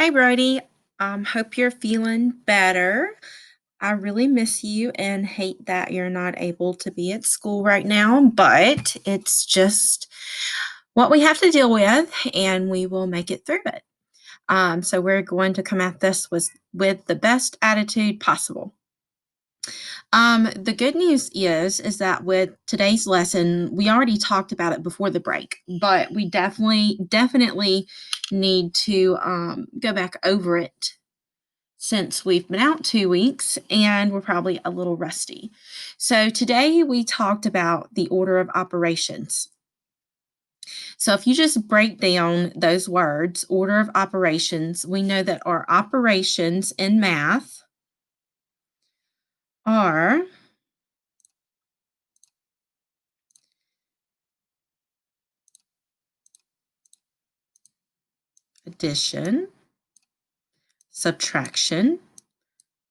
Hey, Brody. Hope you're feeling better. I really miss you and hate that you're not able to be at school right now, but it's just what we have to deal with, and we will make it through it. So we're going to come at this with the best attitude possible. The good news is that with today's lesson, we already talked about it before the break, but we definitely need to go back over it since we've been out 2 weeks and we're probably a little rusty. So today we talked about the order of operations. So if you just break down those words, order of operations, we know that our operations in math are addition, subtraction,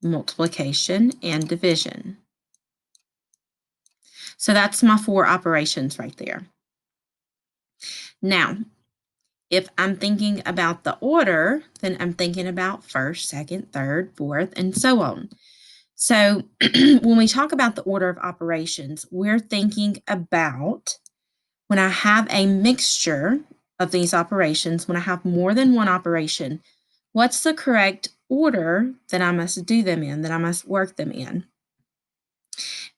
multiplication, and division. So that's my 4 operations right there. Now, if I'm thinking about the order, then I'm thinking about first, second, third, fourth, and so on. So when we talk about the order of operations, we're thinking about when I have a mixture of these operations, when I have more than one operation, what's the correct order that I must do them in, that I must work them in?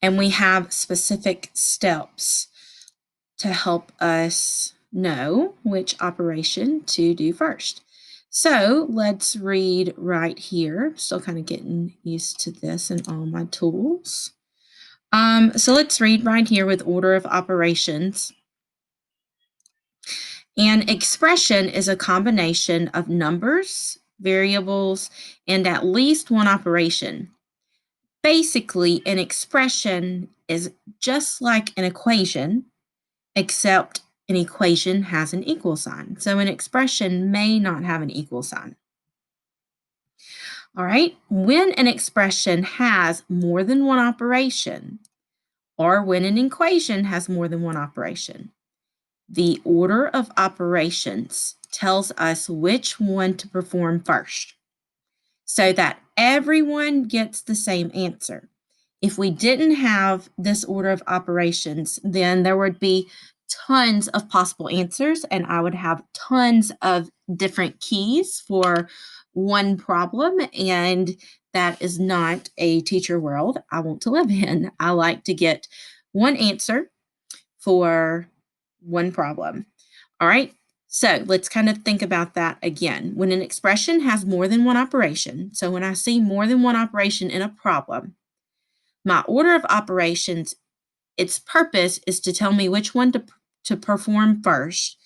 And we have specific steps to help us know which operation to do first. So let's read right here. Still kind of getting used to this and all my tools. So let's read right here with order of operations. An expression is a combination of numbers, variables, and at least one operation. Basically, an expression is just like an equation, except an equation has an equal sign. So an expression may not have an equal sign. All right, when an expression has more than one operation, or when an equation has more than one operation, the order of operations tells us which one to perform first, so that everyone gets the same answer. If we didn't have this order of operations, then there would be tons of possible answers, and I would have tons of different keys for one problem, and that is not a teacher world I want to live in. I like to get one answer for one problem. All right, so let's kind of think about that again. When an expression has more than one operation, so when I see more than one operation in a problem, my order of operations, its purpose is to tell me which one to perform first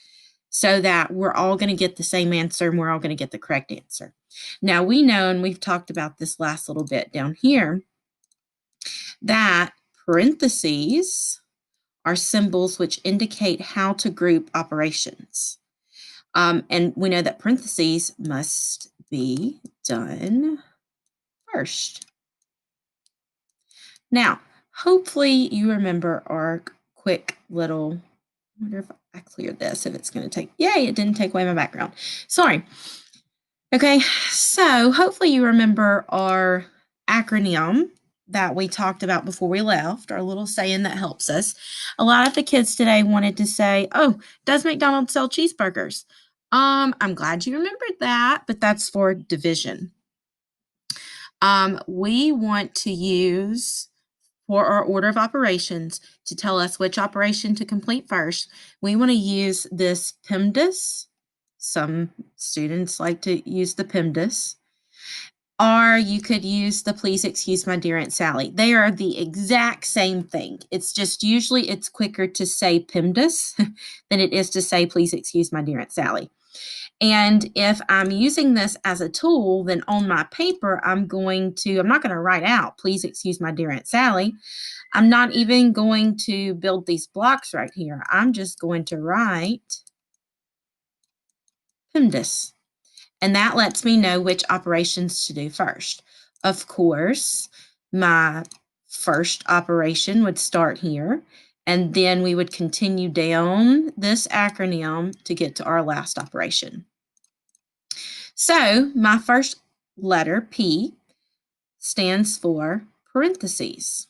so that we're all going to get the same answer and we're all going to get the correct answer. Now we know, and we've talked about this last little bit down here, that parentheses are symbols which indicate how to group operations. And we know that parentheses must be done first. Now, hopefully you remember our quick little, I wonder if I cleared this, if it's going to take, yay, it didn't take away my background. Sorry. Okay, so hopefully you remember our acronym that we talked about before we left, our little saying that helps us. A lot of the kids today wanted to say, oh, does McDonald's sell cheeseburgers? I'm glad you remembered that, but that's for division. We want to use for our order of operations to tell us which operation to complete first. We want to use this PEMDAS. Some students like to use the PEMDAS. Or you could use the Please Excuse My Dear Aunt Sally. They are the exact same thing. It's just usually it's quicker to say PEMDAS than it is to say Please Excuse My Dear Aunt Sally. And if I'm using this as a tool, then on my paper, I'm not going to write out, please excuse my dear Aunt Sally. I'm not even going to build these blocks right here. I'm just going to write PEMDAS. And that lets me know which operations to do first. Of course, my first operation would start here, and then we would continue down this acronym to get to our last operation. So my first letter, P, stands for parentheses.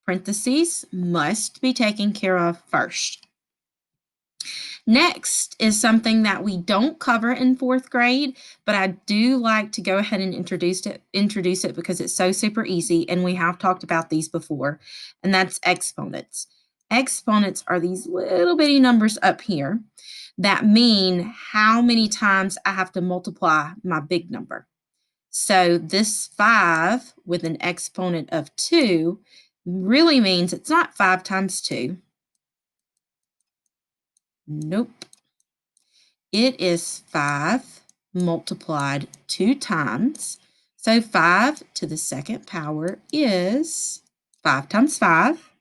Parentheses must be taken care of first. Next is something that we don't cover in 4th grade, but I do like to go ahead and introduce it because it's so super easy, and we have talked about these before, and that's exponents. Exponents are these little bitty numbers up here that mean how many times I have to multiply my big number. So this 5 with an exponent of 2 really means it's not 5 times 2. Nope. It is 5 multiplied 2 times. So 5 to the second power is 5 times 5,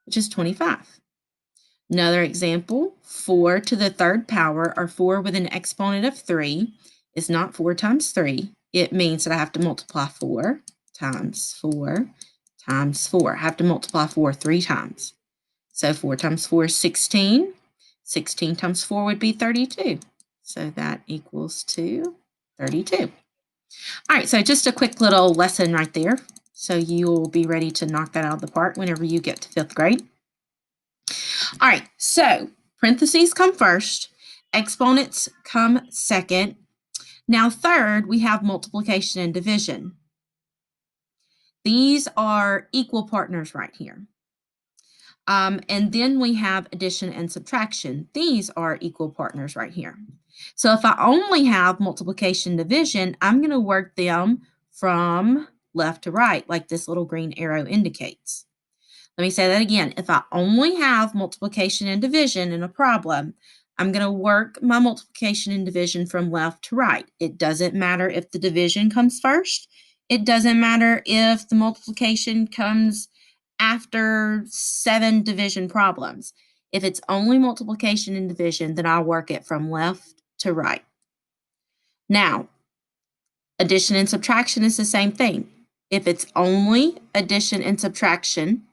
which is 25. Another example, 4 to the third power, or 4 with an exponent of 3, is not 4 times 3. It means that I have to multiply 4 times 4 times 4. I have to multiply 4 3 times. So 4 times 4 is 16. 16 times 4 would be 32. So that equals to 32. All right, so just a quick little lesson right there. So you'll be ready to knock that out of the park whenever you get to 5th grade. All right, so parentheses come first, exponents come second. Now third, we have multiplication and division. These are equal partners right here. And then we have addition and subtraction. These are equal partners right here. So if I only have multiplication and division, I'm going to work them from left to right, like this little green arrow indicates. Let me say that again. If I only have multiplication and division in a problem, I'm going to work my multiplication and division from left to right. It doesn't matter if the division comes first. It doesn't matter if the multiplication comes after 7 division problems. If it's only multiplication and division, then I'll work it from left to right. Now, addition and subtraction is the same thing. If it's only addition and subtraction,